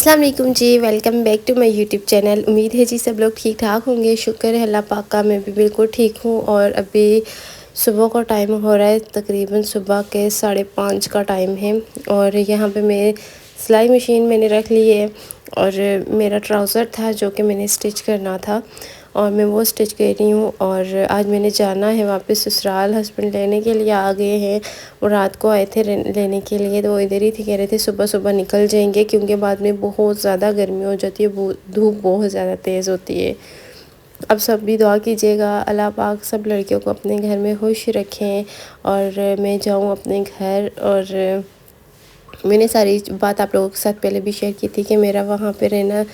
अस्सलाम वालेकुम जी, welcome back to my YouTube channel. उम्मीद है जी सब लोग ठीक ठाक होंगे। शुक्र है अल्लाह पाक का, मैं भी बिल्कुल ठीक हूँ। और अभी सुबह का टाइम हो रहा है, तकरीबन सुबह के 5:30 का टाइम है। और यहाँ पे मैं सिलाई मशीन मैंने रख ली है और मेरा ट्राउज़र था जो कि मैंने स्टिच करना था और मैं वो स्टिच कर रही हूँ। और आज मैंने जाना है वापस ससुराल, हस्बैंड लेने के लिए आ गए हैं। वो रात को आए थे लेने के लिए, तो वो इधर ही थे। कह रहे थे सुबह सुबह निकल जाएंगे क्योंकि बाद में बहुत ज़्यादा गर्मी हो जाती है, धूप बहुत ज़्यादा तेज़ होती है। अब सब भी दुआ कीजिएगा, अल्लाह पाक सब लड़कियों को अपने घर में खुश रखें और मैं जाऊँ अपने घर। और मैंने सारी बात आप लोगों के साथ पहले भी शेयर की थी कि मेरा वहाँ पे रहना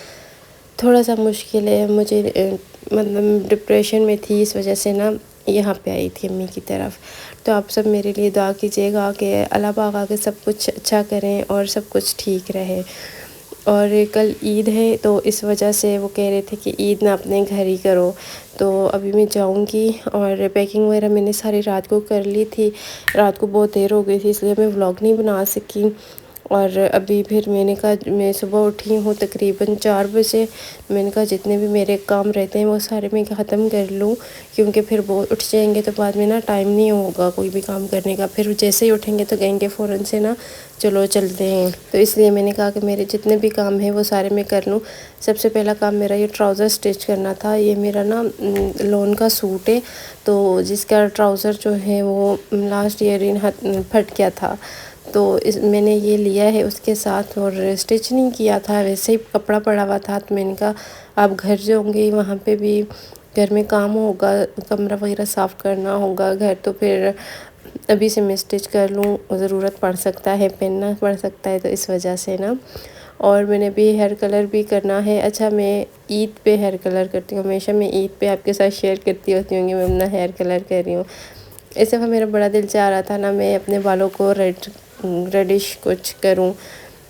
थोड़ा सा मुश्किल है। मुझे मतलब डिप्रेशन में थी, इस वजह से ना यहाँ पे आई थी अम्मी की तरफ। तो आप सब मेरे लिए दुआ कीजिएगा कि अल्लाह पाक आके सब कुछ अच्छा करें और सब कुछ ठीक रहे। और कल ईद है तो इस वजह से वो कह रहे थे कि ईद ना अपने घर ही करो। तो अभी मैं जाऊंगी और पैकिंग वगैरह मैंने सारी रात को कर ली थी। रात को बहुत देर हो गई थी इसलिए मैं व्लॉग नहीं बना सकी। और अभी फिर मैंने कहा, मैं सुबह उठी हूँ तकरीबन 4 बजे। मैंने कहा जितने भी मेरे काम रहते हैं वो सारे मैं ख़त्म कर लूँ क्योंकि फिर वो उठ जाएंगे तो बाद में ना टाइम नहीं होगा कोई भी काम करने का। फिर जैसे ही उठेंगे तो कहेंगे फ़ौरन से ना चलो चलते हैं। तो इसलिए मैंने कहा कि मेरे जितने भी काम हैं वो सारे मैं कर लूँ। सबसे पहला काम मेरा ये ट्राउज़र स्टिच करना था। ये मेरा ना लोन का सूट है, तो जिसका ट्राउज़र जो है वो लास्ट ईयर फट गया था। तो मैंने ये लिया है उसके साथ और स्टिच नहीं किया था, वैसे ही कपड़ा पड़ा हुआ था। तो मैंने कहा आप घर जाऊँगी, वहाँ पे भी घर में काम होगा, कमरा वगैरह साफ़ करना होगा घर, तो फिर अभी से मैं स्टिच कर लूँ, ज़रूरत पड़ सकता है, पहनना पड़ सकता है, तो इस वजह से ना। और मैंने भी हेयर कलर भी करना है। अच्छा, मैं ईद पे हेयर कलर करती हूँ हमेशा। मैं ईद पे आपके साथ शेयर करती होती हूँ कि मैं अपना हेयर कलर कर रही हूँ। इस दफ़ा मेरा बड़ा दिल चाह रहा था ना मैं अपने बालों को रेडिश कुछ करूं,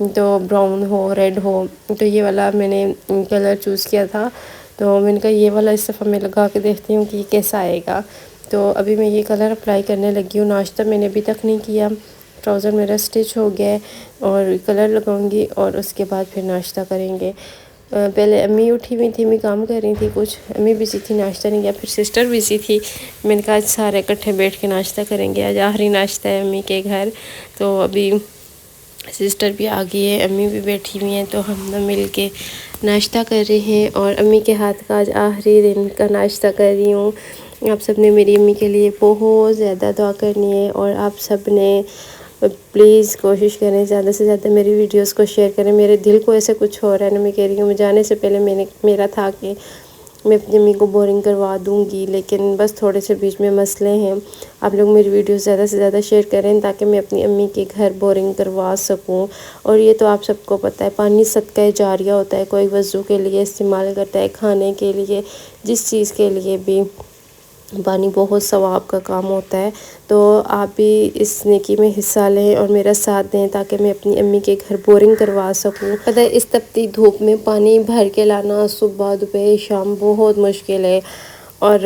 तो ब्राउन हो, रेड हो। तो ये वाला मैंने कलर चूज़ किया था। तो मैंने कहा ये वाला इस दफ़ा मैं लगा के देखती हूँ कि कैसा आएगा। तो अभी मैं ये कलर अप्लाई करने लगी हूँ। नाश्ता मैंने अभी तक नहीं किया, ट्राउज़र मेरा स्टिच हो गया है और कलर लगाऊंगी और उसके बाद फिर नाश्ता करेंगे। पहले अम्मी उठी हुई थी, मैं काम कर रही थी कुछ, अम्मी बिज़ी थी, नाश्ता नहीं किया। फिर सिस्टर बिज़ी थी, मैंने कहा आज सारे इकट्ठे बैठ के नाश्ता करेंगे, आज आखिरी नाश्ता है अम्मी के घर। तो अभी सिस्टर भी आ गई है, अम्मी भी बैठी हुई हैं, तो हम ना मिल के नाश्ता कर रहे हैं। और अम्मी के हाथ का आज आखिरी दिन का नाश्ता कर रही हूँ। आप सब ने मेरी अम्मी के लिए बहुत ज़्यादा दुआ करनी है और आप सब ने प्लीज़ कोशिश करें ज़्यादा से ज़्यादा मेरी वीडियोस को शेयर करें। मेरे दिल को ऐसे कुछ हो रहा है ना, मैं कह रही हूँ मैं जाने से पहले मेरा था कि मैं अपनी अम्मी को बोरिंग करवा दूँगी, लेकिन बस थोड़े से बीच में मसले हैं। आप लोग मेरी वीडियोस ज़्यादा से ज़्यादा शेयर करें ताकि मैं अपनी अम्मी के घर बोरिंग करवा सकूं। और ये तो आप सबको पता है, पानी सदका जारिया होता है। कोई वज़ू के लिए इस्तेमाल करता है, खाने के लिए, जिस चीज़ के लिए भी पानी बहुत सवाब का काम होता है। तो आप भी इस नेकी में हिस्सा लें और मेरा साथ दें ताकि मैं अपनी अम्मी के घर बोरिंग करवा सकूं। पता है इस तपती धूप में पानी भर के लाना सुबह दोपहर शाम बहुत मुश्किल है। और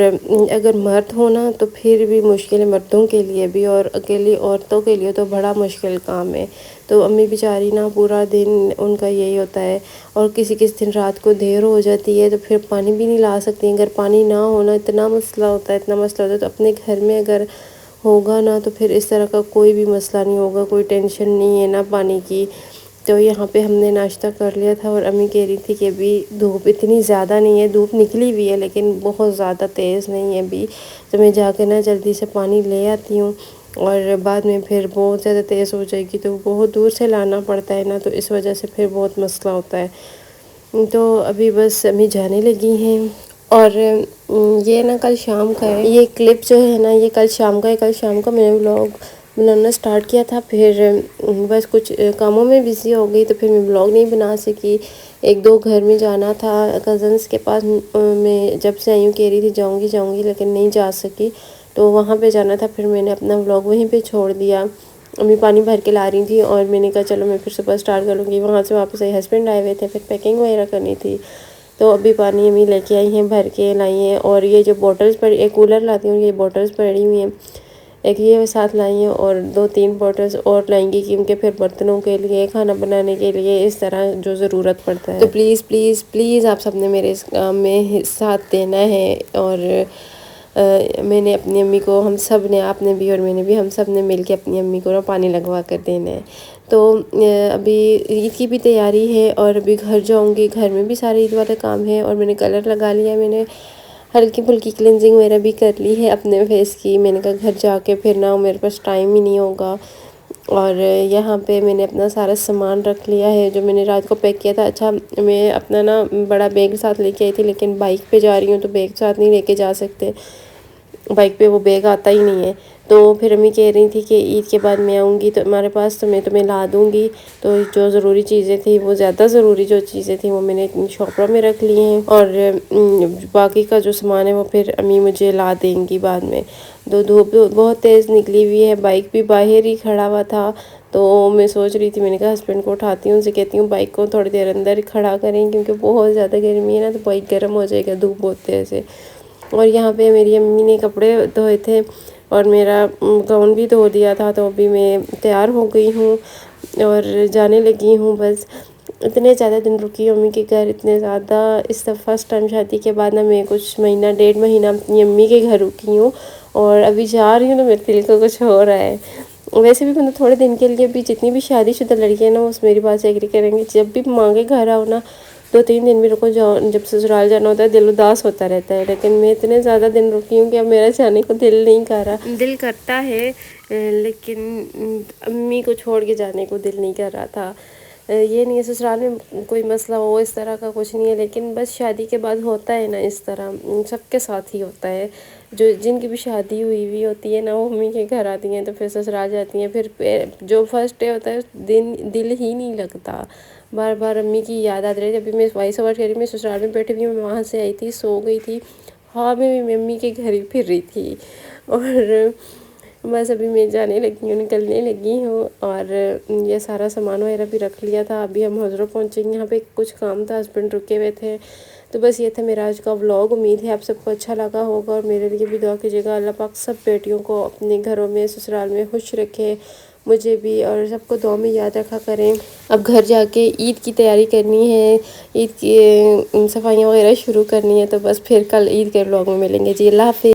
अगर मर्द हो ना तो फिर भी मुश्किल है, मर्दों के लिए भी, और अकेली औरतों के लिए तो बड़ा मुश्किल काम है। तो अम्मी बेचारी ना पूरा दिन उनका यही होता है। और किसी किसी दिन रात को देर हो जाती है तो फिर पानी भी नहीं ला सकती। अगर पानी ना होना इतना मसला होता है, इतना मसला होता है। तो अपने घर में अगर होगा ना तो फिर इस तरह का कोई भी मसला नहीं होगा, कोई टेंशन नहीं है ना पानी की। तो यहाँ पे हमने नाश्ता कर लिया था और अम्मी कह रही थी कि अभी धूप इतनी ज़्यादा नहीं है, धूप निकली हुई है लेकिन बहुत ज़्यादा तेज़ नहीं है अभी। तो मैं जाकर ना जल्दी से पानी ले आती हूँ और बाद में फिर बहुत ज़्यादा तेज़ हो जाएगी तो बहुत दूर से लाना पड़ता है ना, तो इस वजह से फिर बहुत मसला होता है। तो अभी बस अम्मी जाने लगी हैं। और ये ना कल शाम का है, ये क्लिप जो है ना ये कल शाम का है। कल शाम का मैंने व्लॉग बनाना स्टार्ट किया था, फिर बस कुछ कामों में बिज़ी हो गई तो फिर मैं व्लॉग नहीं बना सकी। एक दो घर में जाना था कज़न्स के पास, मैं जब से आई हूँ कह रही थी जाऊँगी जाऊँगी लेकिन नहीं जा सकी, तो वहाँ पे जाना था। फिर मैंने अपना व्लॉग वहीं पे छोड़ दिया। अम्मी पानी भर के ला रही थी और मैंने कहा चलो मैं फिर सुबह स्टार्ट कर लूँगी। वहाँ से वापस आई, हस्बैंड आए हुए थे, फिर पैकिंग वगैरह करनी थी। तो अभी पानी अम्मी लेके आई हैं, भर के लाई हैं। और ये जो बॉटल्स पड़ी, एक कूलर लाती हूँ, ये बॉटल्स पड़ी हुई हैं, ایک یہ ساتھ لائی ہیں اور 2-3 بوٹلز اور لائیں گی کیونکہ پھر برتنوں کے لیے، کھانا بنانے کے لیے اس طرح جو ضرورت پڑتا ہے۔ تو پلیز پلیز پلیز آپ سب نے میرے اس کام میں ساتھ دینا ہے، اور میں نے اپنی امی کو، ہم سب نے، آپ نے بھی اور میں نے بھی، ہم سب نے مل کے اپنی امی کو پانی لگوا کر دینا ہے۔ تو ابھی عید کی بھی تیاری ہے اور ابھی گھر جاؤں گی، گھر میں بھی سارے عید والے کام ہے، اور میں نے کلر لگا لیا، میں نے ہلکی پھلکی کلینزنگ میرا بھی کر لی ہے اپنے فیس کی۔ میں نے کہا گھر جا کے پھر نہ میرے پاس ٹائم ہی نہیں ہوگا، اور یہاں پہ میں نے اپنا سارا سامان رکھ لیا ہے جو میں نے رات کو پیک کیا تھا۔ اچھا میں اپنا نا بڑا بیگ ساتھ لے کے آئی تھی، لیکن بائک پہ جا رہی ہوں تو بیگ ساتھ نہیں لے کے جا سکتے، بائک پہ وہ بیگ آتا ہی نہیں ہے۔ تو پھر امی کہہ رہی تھی کہ عید کے بعد میں آؤں گی تو ہمارے پاس، تو میں تمہیں لا دوں گی۔ تو جو ضروری چیزیں تھیں، وہ زیادہ ضروری جو چیزیں تھیں وہ میں نے شاپر میں رکھ لی ہیں، اور باقی کا جو سامان ہے وہ پھر امی مجھے لا دیں گی بعد میں۔ دھوپ بہت تیز نکلی ہوئی ہے، بائک بھی باہر ہی کھڑا ہوا تھا، تو میں سوچ رہی تھی، میں نے کہا ہسبینڈ کو اٹھاتی ہوں، ان سے کہتی ہوں بائک کو تھوڑی دیر اندر کھڑا کریں کیونکہ بہت زیادہ گرمی ہے نا، تو بائک گرم ہو جائے گا، دھوپ بہت تیز ہے۔ اور یہاں پہ میری امی نے کپڑے دھوئے تھے اور میرا گاؤن بھی دھو دیا تھا، تو ابھی میں تیار ہو گئی ہوں اور جانے لگی ہوں۔ بس اتنے زیادہ دن رکی ہوں امی کے گھر، اتنے زیادہ، اس دفعہ فرسٹ ٹائم شادی کے بعد نا میں کچھ مہینہ 1.5 مہینہ اپنی امی کے گھر رکی ہوں، اور ابھی جا رہی ہوں تو میرے دل کو کچھ ہو رہا ہے۔ ویسے بھی میں تھوڑے دن کے لیے بھی، جتنی بھی شادی شدہ لڑکیاں نا اس میری بات سے ایگری کریں گے، جب بھی ماں کے گھر آؤ نا 2-3 دن بھی رکو، جاؤ جب سسرال جانا ہوتا ہے دل اداس ہوتا رہتا ہے، لیکن میں اتنے زیادہ دن رکی ہوں کہ اب میرا جانے کو دل نہیں کر رہا۔ دل کرتا ہے لیکن امی کو چھوڑ کے جانے کو دل نہیں کر رہا تھا۔ یہ نہیں ہے سسرال میں کوئی مسئلہ ہو، اس طرح کا کچھ نہیں ہے، لیکن بس شادی کے بعد ہوتا ہے نا اس طرح، سب کے ساتھ ہی ہوتا ہے۔ جن کی بھی شادی ہوئی ہوتی ہے نا، وہ امی کے گھر آتی ہیں تو پھر سسرال جاتی ہیں، پھر جو فرسٹ ڈے ہوتا ہے اس دن دل ہی نہیں لگتا، بار بار امی کی یاد آتی رہتی ہے۔ ابھی میں وائس اوور کر رہی ہوں، میں سسرال میں بیٹھی ہوئی ہوں، میں وہاں سے آئی تھی، سو گئی تھی، میں امی کے گھر ہی پھر رہی تھی، اور بس ابھی میں جانے لگی ہوں، نکلنے لگی ہوں، اور یہ سارا سامان وغیرہ بھی رکھ لیا تھا۔ ابھی ہم حضرت پہنچیں گے، یہاں پہ کچھ کام تھا، ہسبینڈ رکے ہوئے تھے۔ تو بس یہ تھا میرا آج کا ولاگ، امید ہے آپ سب کو اچھا لگا ہوگا، اور میرے لیے بھی دعا کیجیے گا، اللہ پاک سب بیٹیوں کو اپنے گھروں میں، سسرال میں خوش رکھے، مجھے بھی، اور سب کو دعا میں یاد رکھا کریں۔ اب گھر جا کے عید کی تیاری کرنی ہے، عید کی صفائیاں وغیرہ شروع کرنی ہے، تو بس پھر کل عید کے ولاگ میں ملیں گے جی، اللہ حافظ۔